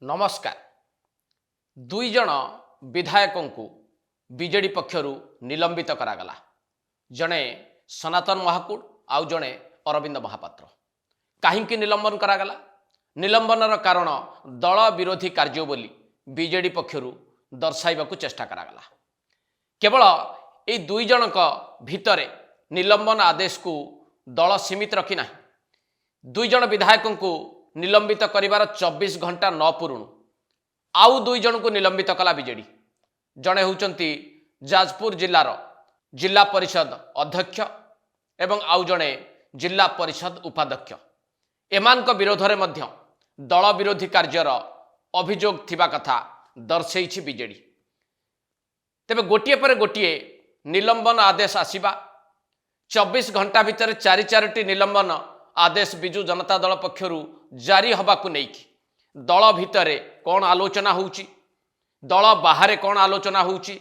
नमस्कार। दुई जन विधायकों को बीजेडी पक्षरु निलंबित करागला। जड़े सनातन महाकूड़ आउ जड़े अरविंद महापात्र। कहीं निलंबन करागला? निलंबनर कारण दल विरोधी कार्य बोली बीजेडी पक्षरु दर्शाइबाकू चेष्टा करागला। केवल ये दुई जनक भितरे निलंबन आदेश को दल सीमित रखी ना। दुई जन विधायकों को निलंबित करिवार 24 घंटा न पुरुणु आउ दुई जन को निलंबित कला बीजेडी। जड़े होउचंती जाजपुर जिलार जिला परिषद अध्यक्ष एवं आउ जड़े जिला परिषद उपाध्यक्ष। एमानक विरोध रे मध्य दल विरोधी कार्यर अभियोग थिबा कथा दर्शेइछि बीजेडी। तेबे गोटिए पर गोटिए निलंबन आदेश आसीबा 24 घंटा भितर चारि निलंबन आदेश बिजु जनता दल पक्षरु जारी हबाकू नेकी दल भितरे कौन आलोचना होउची, दल बाहरे कौन आलोचना होउची,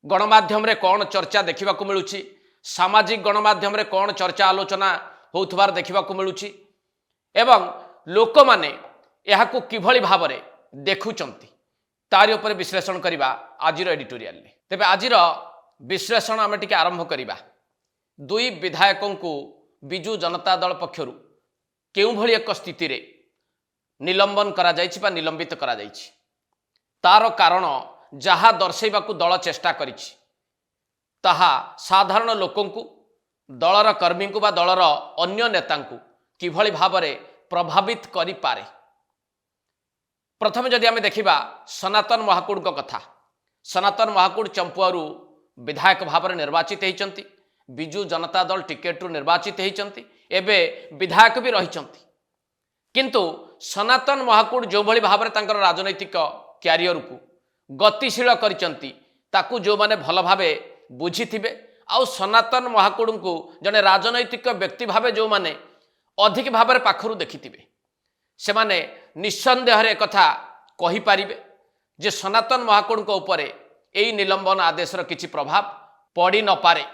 गणमाध्यम रे कौन चर्चा देखिबाकू मिलुची, सामाजिक गणमाध्यम रे कौन चर्चा आलोचना होउथबार देखिबाकू मिलुची एवं लोक माने एहाकू किभଳି भाबरे देखुचंती तारि ऊपर विश्लेषण करिबा आजिर एडिटोरियल ले। तेबे आजिर विश्लेषण आमे टिके आरंभ करिबा दुई विधायकों को बिजु जनता दल पक्षरु केउ भଳି एक स्थिति रे निलंबन करा जाइछि बा निलंबित करा जाइछि तार कारण जहा दर्शैबाकू दल चेष्टा करिछि ताहा साधारण लोकों को दलर कर्मी को बा दलर अन्य नेता को किभଳି भाबरे प्रभावित करि पारे। प्रथम जदि आमे देखिबा सनातन महाकूड़ को कथा। सनातन महाकूड़ चंपुआरु विधायक भाव निर्वाचित होइचंती। बिजु जनता दल टिकेट रु निर्वाचित होइचंती। एबे विधायक भी रहिचंती। किंतु सनातन महाकूड़ जो भଳି भाबरे तांकर राजनैतिक क्यारियर को गतिशील करिचंती ताकू जो माने भल भाबे बुझिथिबे आउ सनातन महाकूड़ को जने राजनैतिक व्यक्ति भाबे जो माने अधिक भाबरे पाखरु देखिथिबे से माने निसंदेह रे कथा कहि पारिबे जे सनातन महाकूड़ को ऊपर एई निलंबन आदेशर किछि प्रभाव पड़ी न पारे।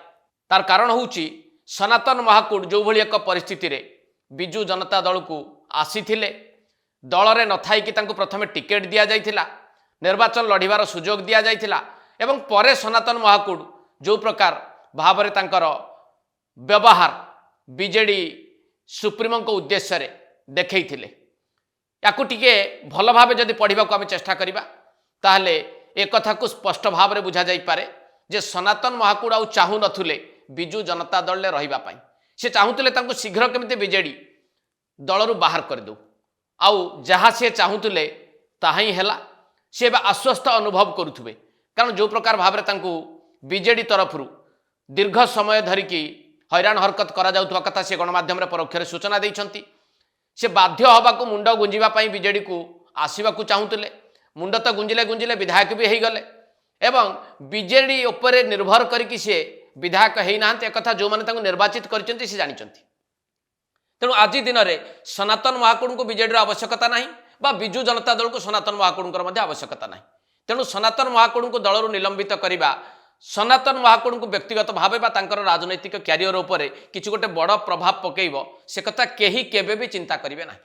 तार कारण होउची सनातन महाकूड़ जो भଳି एक परिस्थिति रे बिजु जनता दल को आसीथिले दल रे न थाई कि तांको प्रथमे टिकेट दिया जाइथिला, निर्वाचन लढिबार सुजोग दिया जाइथिला एवं परे सनातन महाकूड़ जो प्रकार भाबरे तांकर व्यवहार बीजेडी सुप्रीमो को उद्देश्य रे देखैथिले याकू टिके भल भाबे जदि पढ़िबा को आमे चेष्टा करिबा ताहले एक कथा को स्पष्ट भाव रे बुझा जाई पारे जे सनातन महाकूड़ आउ चाहू नथुले बिजु जनता दल ले रहिबा पई। से चाहूतले तांको शीघ्र केमिते बीजेडी दलरु बाहर कर दो आउ जहाँ से चाहूतले ताहा ही हैला। से आश्वस्त अनुभव करुथुबे कारण जो प्रकार भाव रे तांको बीजेडी तरफरु दीर्घ समय धरिकी हैरान हरकत करा जाउथवा कथा से गणमाध्यम रे परोक्ष सूचना दैछंती। से बाध्य हबाकू मुंड गुंजिबा पई बीजेडी को आसीबाकू चाहूतले। मुंड तो गुंजिले गुंजिले विधायक भी हेई गले एवं बीजेडी ऊपर निर्भर करिकी से विधायक हेई नांते कथा जो माने तांको निर्वाचित करचंती से जानिचंती। तेणु आज दिन में सनातन महाकूड़ को बीजेडी आवश्यकता नहीं बा बिजु जनता दल को सनातन महाकूड़ आवश्यकता नहीं। तेणु सनातन महाकूड़ को दलरू निलंबित करवा सनातन महाकूड़ को व्यक्तिगत भाव बा तांकर राजनैतिक क्यारियर उपर किछि गोटे बड़ प्रभाव पकेइबो से कथा केही केबे भी चिंता करिवे ना।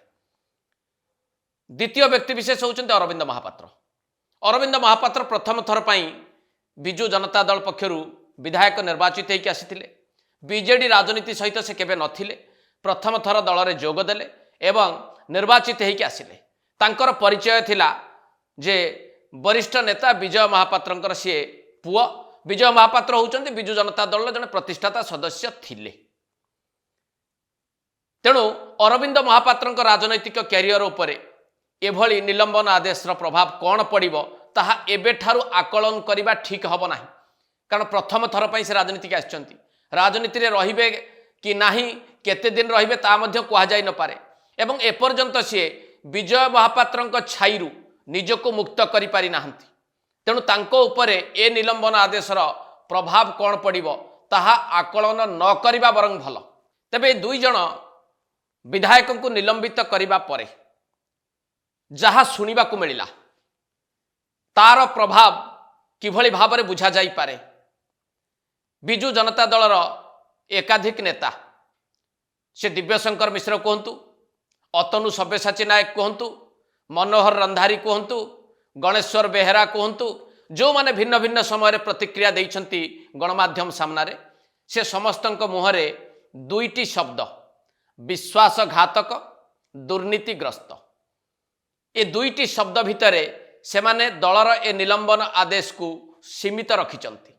द्वितीय व्यक्ति विशेष होउचंते अरविंद महापात्र। अरविंद महापात्र प्रथम थर पई बिजु जनता दल पक्षरु विधायक निर्वाचित होइके आसीथिले। बीजेडी राजनीति सहित से केबे नथिले। प्रथम थर दल रे जोग देले एवं निर्वाचित होइके आसिले। तांकर परिचय थिला जे वरिष्ठ नेता विजय महापात्रंकर सी पुआ। विजय महापात्र होउचंती बिजु जनता दल जने प्रतिष्ठाता सदस्य थिले। तेणु अरविंद महापात्रंकर राजनैतिक क्यारियर उपरे एभली निलंबन आदेशर प्रभाव कौन पड़िबो ताहा एबेठारु आकलन करिबा ठीक हबो नाही। कारण प्रथम थर पई से राजनीति के आछंती। राजनीति रे रहिबे कि नाही केते दिन रहिबे ता मध्य कुहा जाय न पारे एवं एपर्यंत सी विजय महापात्रंक छाईरु निजको मुक्त करि पारि नाहंती। तेणु तांको उपरे ए निलंबन आदेशर प्रभाव कौन पड़िबो ताहा आकलन न करिबा बरং भल। तबे दुई जन विधायक को निलंबित करिबा परे जहा सुनिबा को मिलिला तार प्रभाव किभଳି भाबरे बुझा जाई पारे। बिजु जनता दलर एकाधिक नेता से दिव्यशंकर मिश्र कहतु, अतनु सब्यसाची नायक कहतु, मनोहर रंधारी कहतु गणेश्वर बेहेरा कहतु जो माने भिन्न भिन्न समय प्रतिक्रिया देइछंती गणमाध्यम सामने से समस्त मुहरे दुईटी शब्द विश्वासघातक दुर्नीतिग्रस्त ए दुईटी शब्द भितर से माने दलर ए निलंबन आदेश को सीमित रखिचंती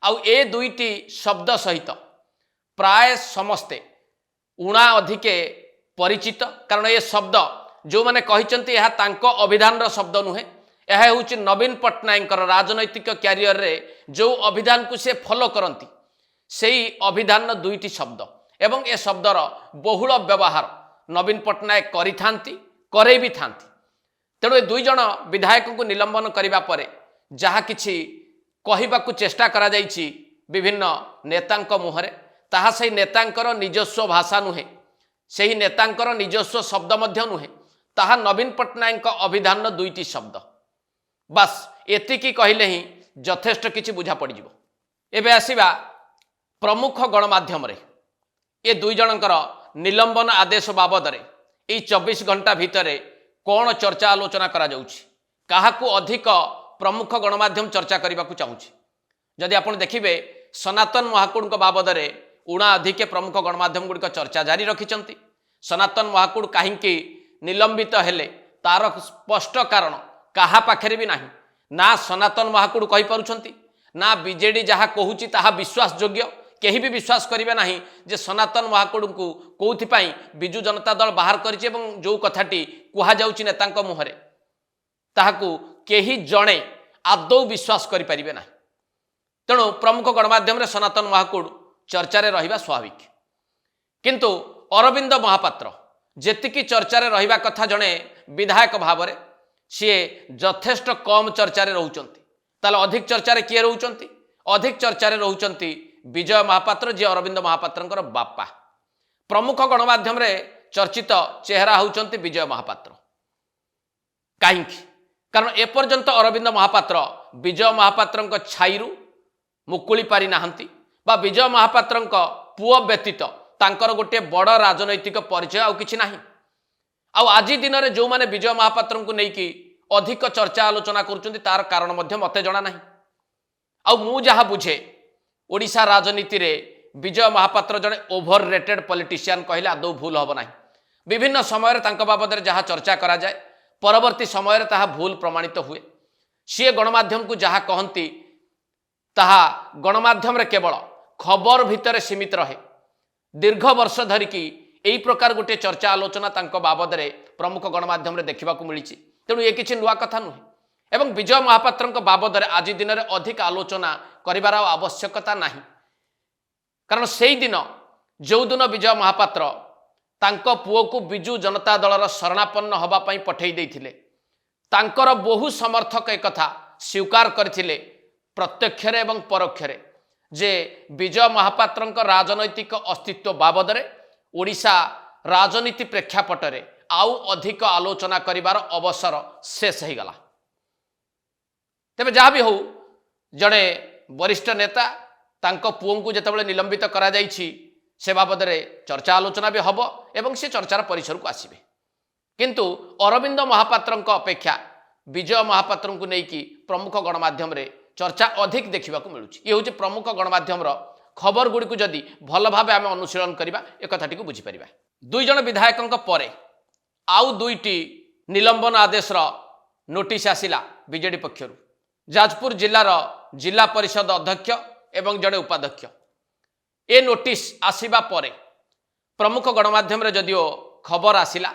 आउ ए दुईटी शब्द सहित प्राय समस्ते उणा अधिके परिचित कारण ये शब्द जो माने कहिचंती यह तांको अभिधान शब्द नुहे यह हूँ नवीन पट्टनायक राजनैतिक क्यारियर रे जो अभिधान को से फॉलो करती से अभिधान दुईटी शब्द एवं ए शब्दर बहुल व्यवहार नवीन पट्टनायक करे भी थांती तेणु ए दुई जन विधायक को निलंबन करने पर जहाँ किछि कहवाकू चेष्टा करा जाइछि विभिन्न नेतांक मुहरे ताहा से नेतांकर निजस्व भाषा नुहे से ही नेतांकर निजस्व शब्द मध्य नुहे ताहा नवीन पट्टनायक अभिधान दुईटी शब्द बास एतिकी कहले ही यथेष्ट किछि बुझा पड़ जिवो। एबे आसीबा प्रमुख गणमाध्यम रे ए दुई जनकर निलंबन आदेश बाबद रे ए 24 घंटा भितरे कौन चर्चा आलोचना करा जाउछि काहाकू अधिक प्रमुख गणमाध्यम चर्चा करने को चाहूँगी जदि आप देखिए सनातन महाकूड़ बाबद में उणा अधिके प्रमुख गणमाध्यम गुड़िक चर्चा जारी रखिंट सनातन महाकूड़ कहीं निलंबित हेले तार स्पष्ट कारण कहा पाखे भी नहीं ना सनातन महाकूड़ कहीपरुंट ना बीजेडी जहाँ कहूँ ताहा विश्वास योग्य कहीं भी विश्वास करेंगे ना जे सनातन महाकूड़ को कौन विजु जनता दल बाहर कर जो कथाटी कहुच्छी नेता मुहरे ताहाकू केही जणे आदौ विश्वास करें ना तेणु प्रमुख गणमाध्यम सनातन महाकूड़ चर्चार रहा स्वाभाविक किंतु अरविंद महापात्र जेतिकी चर्चार रहा कथा जड़े विधायक भाव में सी यथेष्ट कम चर्चार रोचते अधिक चर्चार किए रोचती अधिक चर्चार रोचती विजय महापात्र जी अरविंद महापात्र बापा प्रमुख गणमाध्यम चर्चित चेहरा होउचंती विजय महापात्र कहीं कारण एपर्यंत अरविंद महापात्र विजय महापात्र छाईरू मुकुली पारि नाहंती बा विजय महापात्र पुओ व्यतीत तांकर गोटे बड़ राजनैतिक परिचय आउ किछि नाही आउ आज दिन में जो माने विजय महापात्र को लेकिन अधिक चर्चा आलोचना करुचंती तार कारण मध्य मते जणा नाही आउ मु जहा बुझे ओडिशा राजनीति रे विजय महापात्र जड़े ओभर रेटेड पॉलिटिशियन कहले आदौ भूल हम ना विभिन्न समय बाबद जहाँ चर्चा करा जाए परवर्ती समय ताहा भूल प्रमाणित हुए सी गणमाध्यम को जहाँ कहती ताहा गणमाध्यम रे केवल खबर भितर सीमित रहे दीर्घ वर्ष धरिकी यही प्रकार गोटे चर्चा आलोचना तांको बाबद रे प्रमुख गणमाध्यम रे देखा मिली तेणु ये किसी नुआ कथा नुहे एवं विजय महापात्र बाबद रे आज दिन में अधिक आलोचना करिवार आवश्यकता नहीं कारण से दिन जो दिन विजय महापात्र तांको पुओ को विजु जनता दलर शरणापन्न होगापाई पठेई देइथिले तांकर बहु समर्थक एक कथा स्वीकार करथिले प्रत्यक्ष एवं परोक्ष जे विजय महापात्र राजनैतिक अस्तित्व बाबद रे ओडिशा राजनीति प्रेक्षापट रे आउ अधिक आलोचना करिवार अवसर शेष हो गला तेबे जहाँ भी हो जड़े वरिष्ठ नेता तांको पुओं को जितेबाला निलंबित करा जाइछि से बाबद रे चर्चा आलोचना भी हब एवं से चर्चार परिसर को आसिबे किंतु अरविंद महापात्र अपेक्षा विजय महापात्र को लेकिन प्रमुख गणमाध्यम रे चर्चा अधिक देखा मिलूँ ये हूँ प्रमुख गणमाध्यम खबर गुड़ी को जदि भल भाव आम अनुशीलन करवा एक कथाटी को बुझीपर दुई जन विधायकों पर आउ दुईटी निलंबन आदेश नोटिस आसिला बीजेडी पक्षर जाजपुर जिलार जिला परिषद अध्यक्ष एवं जड़े उपाध्यक्ष ए नोटिस आसिबा परे प्रमुख गणमाध्यम रे जदिओ खबर आसिला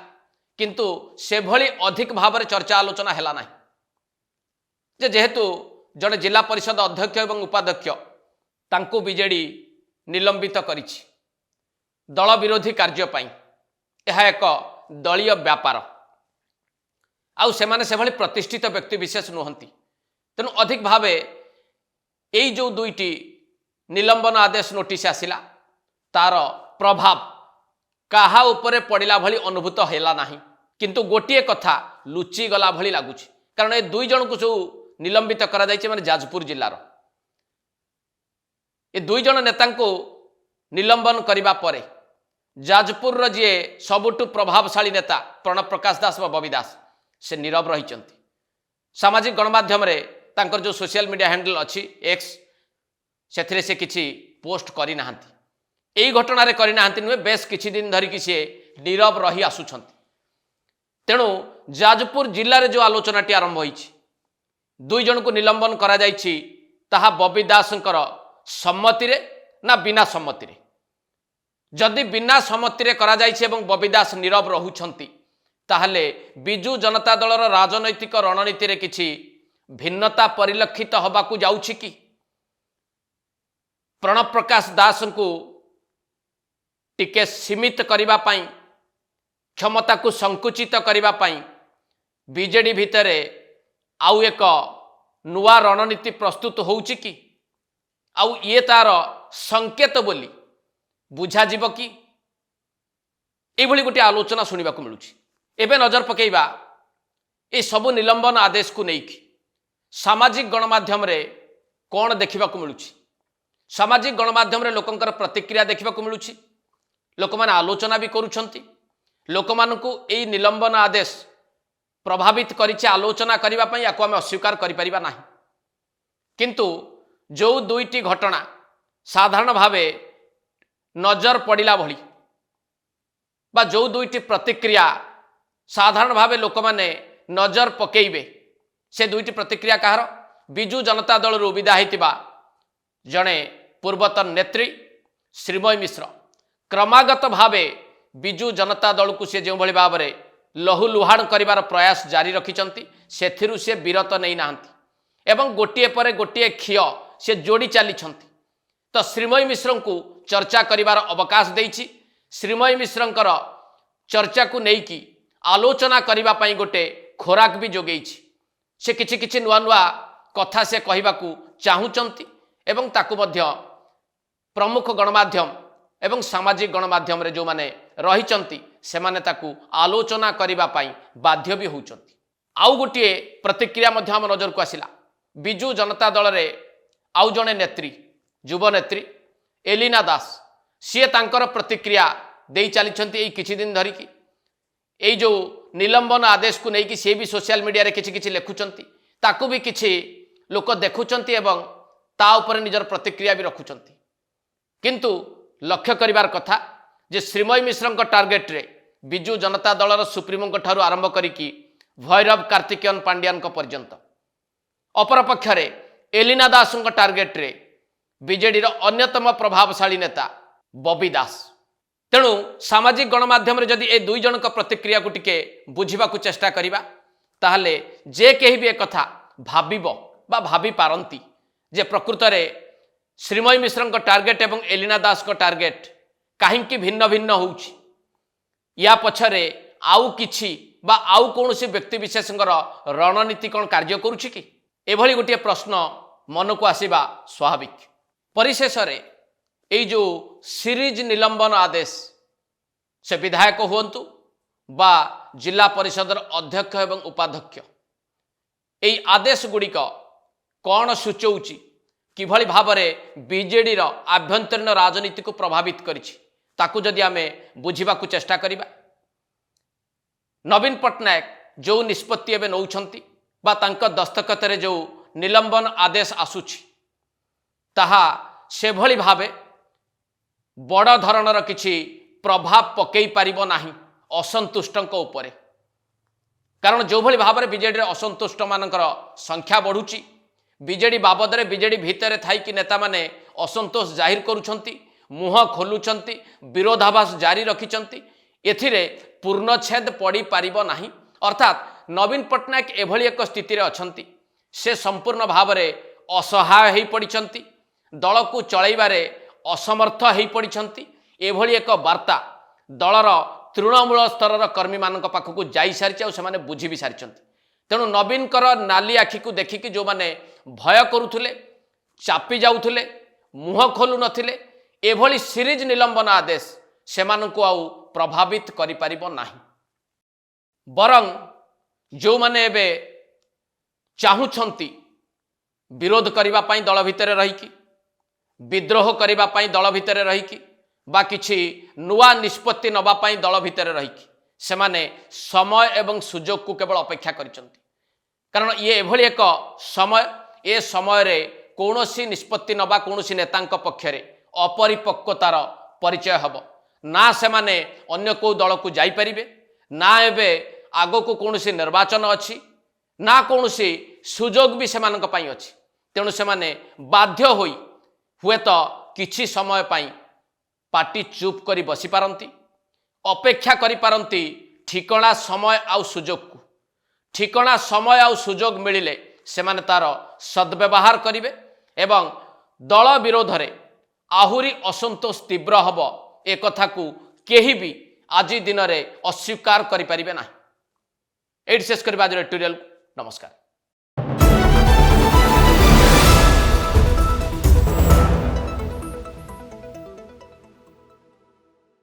किंतु से भली अधिक भाव में चर्चा आलोचना हैला नाही जेहेतु जड़े जिला परिषद अध्यक्ष एवं उपाध्यक्ष तांको बीजेडी निलंबित करिछि दल विरोधी कार्य पाई यह एक दलीय व्यापार आउ सेमाने से भली प्रतिष्ठित व्यक्ति विशेष नुहंती तेणु अधिक भावे यही जो दुईटी निलंबन आदेश नोटिस आसिला तार प्रभाव काहा उपरे पड़िला भली अनुभूत हैला नाही किंतु गोटिए कथा लुचि गला भली लागुछि कारण ए दुई जन को जो निलंबित करा जायछि माने जाजपुर जिल्लार ए दुई जन नेता को निलंबन करिबा परे जाजपुर जी सबुठु प्रभावशाली नेता प्रणव प्रकाश दास व बबी दास से नीरव रही। सामाजिक गणमाध्यम तांकर जो सोशल मीडिया हैंडल अच्छी एक्स से से किसी पोस्ट करना यही घटना करना नुहे बेस किछि दिन धरिकी सी नीरव रही आसुछंती। तेणु जाजपुर जिले में जो आलोचनाटी आरंभ होईछि दुई जन को निलंबन करा जाइछि ताहा बबी दासंकर सम्मति रे ना बिना सम्मति रे। जदि बिना सम्मति रे करा जाइछि एवं बबी दास नीरव रहुछंती ताहले बिजु जनता दलर राजनैतिक रणनीति रे किछि भिन्नता परिलक्षित होबाकू जाउछि कि? प्रणव प्रकाश दास को टिके सीमित करिबा पाई क्षमता को संकुचित करिबा पाई बीजेडी भितर आउ एक नुआ रणनीति प्रस्तुत होउछि कि? आउ ये तार संकेत बोली बुझा जीव कि? एभली गोटे आलोचना सुनिबा को मिलुछि। एबे नजर पकेइबा ए सबु निलंबन आदेश को नेइकी सामाजिक गणमाध्यम रे कोन देखिबा को मिलुछि। सामाजिक गणमाध्यम रे लोकंकर प्रतिक्रिया देखिबा को मिलुछि। लोक माने आलोचना भी करूछंती। लोक मानकु एई निलंबन आदेश प्रभावित करिछि आलोचना करिबा पई याको आमे अस्वीकार करि परिबा नाही। किंतु जो दुईटी घटना साधारण भावे नजर पड़िला भली बा जो दुईटी प्रतिक्रिया साधारण भावे लोक माने नजर पकेइबे से दुईटी प्रतिक्रिया कहार? बिजु जनता दल रु विदा हेतिबा जणे पूर्वतन नेत्री श्रीमय मिश्र क्रमागत भावे बिजु जनता दल को सी जो भाव में लहु लुहाण करिवार प्रयास जारी रखिचंती सेथिरु से विरत नहीं नाहंती एवं गोटिए पर गोटिए खिय से जोड़ी चलीछंती। तो श्रीमय मिश्र को चर्चा करिवार अवकाश देइछि। श्रीमय मिश्रंकर चर्चा को नेइकी आलोचना करिबा पई गोटे खोराक भी जोगेइछि। से किछि किछि नुआ नुआ कथा से कहिबाकू चाहुचंती एवं ताकू मध्य प्रमुख गणमाध्यम एवं सामाजिक गणमाध्यम रे जो माने रहिचंती से माने ताकू आलोचना करिबा पाई बाध्य भी होउचंती। आउ गोटे प्रतिक्रिया मध्य हम नजर को आसिला। बिजु जनता दल रे आउ जणे नेत्री युव नेत्री एलिना दास सी तांकर प्रतिक्रिया देई चलीछंती एई किछि दिन धरिकी। एई जो निलंबन आदेश को नेइकी से भी सोशल मीडिया रे किछि किछि लेखुचंती ताकू भी किछि लोक देखुचंती एवं ता ऊपर निजर प्रतिक्रिया भी रखुचंती। किंतु लक्ष्य करिवार कथा जे श्रीमय मिश्र टार्गेट रे बिजु जनता दलर सुप्रीमो ठारू आरंभ करिकी भैरव कार्तिकेयन पांड्यान पर्यंत अपरपक्ष एलिना दास टार्गेट रे बीजेडी अन्यतम प्रभावशाली नेता बबी दास। तेणु सामाजिक गणमाध्यम रे जदि ए दुई जन प्रतिक्रिया को टिके बुझिबा को चेष्टा करिबा ताहले जे केही भी एक कथा भाबिबो बा भाबी पारंती जे प्रकृत रे श्रीमय मिश्र टार्गेट एवं एलिना दास टार्गेट कहीं भिन्न भिन्न होउछि या पछरे आउ किछि बा आउ कौनसी व्यक्ति विशेष रणनीति कौन कार्य करुछि कि? एभली गोटे प्रश्न मन को आसीबा स्वाभाविक। परिशेष रे एई जो सीरीज निलंबन आदेश से विधायक हुंतु बा जिला परिषदर अध्यक्ष एवं उपाध्यक्ष एई आदेश गुड़िक कौन सूचौछि किभली भाव में बीजेडी आभ्यंतरीण राजनीति को प्रभावित करिछि ताकू जदि आमे बुझिबा को चेष्टा करिबा। नवीन पट्टनायक जो निष्पत्ति एवं नौछंती बा तांका दस्तखत रे जो निलंबन आदेश आसुछि ताहा से भली भावे बड़ धरणर किछि प्रभाव पकई पारिबो नाही असंतुष्टंक उपरे। कारण जो भली भाव में बीजेडी असंतुष्ट मानकर संख्या बढ़ुची बीजेडी बाबद रे बीजेडी भितर थाई कि नेता माने असंतोष जाहिर करुछंती मुह खोलुछंती विरोधाभास जारी रखिछंती एथिरे पूर्णछेद पड़ी पारिबो नाही। अर्थात नवीन पट्टनायक एभली एक स्थिति रे अछंती से संपूर्ण भाव में असहाय हो पड़िछंती दल को चलैबारे असमर्थ हो पड़िछंती एभली एक वार्ता दलर तृणमूल स्तर कर्मी मान पाखक जाई सारी और से बुझी भी सारी। तेणु नवीन नाली आखि को देखिकी जो माने भय करुले चापी जाऊले मुह खोलु नथिले एभली सीरीज निलंबन आदेश सेमानंकु आउ प्रभावित करि परिबो नाही। बरं जो माने एबे चाहुछंती विरोध करिबा पई दल भितर रहिकी विद्रोह करिबा पई दल भितर रहिकी बा किछि नुआ निष्पत्ति नबा पई दल भितर रहिकी ସେମାନେ ସମୟ ଏବଂ ସୁଯୋଗକୁ କେବଳ ଅପେକ୍ଷା କରିଛନ୍ତି। କାରଣ ଇଏ ଏଭଳି ଏକ ସମୟ, ଏ ସମୟରେ କୌଣସି ନିଷ୍ପତ୍ତି ନେବା କୌଣସି ନେତାଙ୍କ ପକ୍ଷରେ ଅପରିପକ୍ୱତାର ପରିଚୟ ହେବ। ନା ସେମାନେ ଅନ୍ୟ କେଉଁ ଦଳକୁ ଯାଇପାରିବେ, ନା ଏବେ ଆଗକୁ କୌଣସି ନିର୍ବାଚନ ଅଛି, ନା କୌଣସି ସୁଯୋଗ ବି ସେମାନଙ୍କ ପାଇଁ ଅଛି। ତେଣୁ ସେମାନେ ବାଧ୍ୟ ହୋଇ ହୁଏତ କିଛି ସମୟ ପାଇଁ ପାଟି ଚୁପ୍ କରି ବସିପାରନ୍ତି, ଅପେକ୍ଷା କରିପାରନ୍ତି ଠିକଣା ସମୟ ଆଉ ସୁଯୋଗକୁ। ଠିକଣା ସମୟ ଆଉ ସୁଯୋଗ ମିଳିଲେ ସେମାନେ ତାର ସଦ୍ବ୍ୟବହାର କରିବେ ଏବଂ ଦଳ ବିରୋଧରେ ଆହୁରି ଅସନ୍ତୋଷ ତୀବ୍ର ହେବ, ଏ କଥାକୁ କେହି ବି ଆଜି ଦିନରେ ଅସ୍ୱୀକାର କରିପାରିବେ ନାହିଁ। ଏଇଠି ଶେଷ କରିବା ଆଜିର ଏଡିଟୋରିଆଲ। ନମସ୍କାର।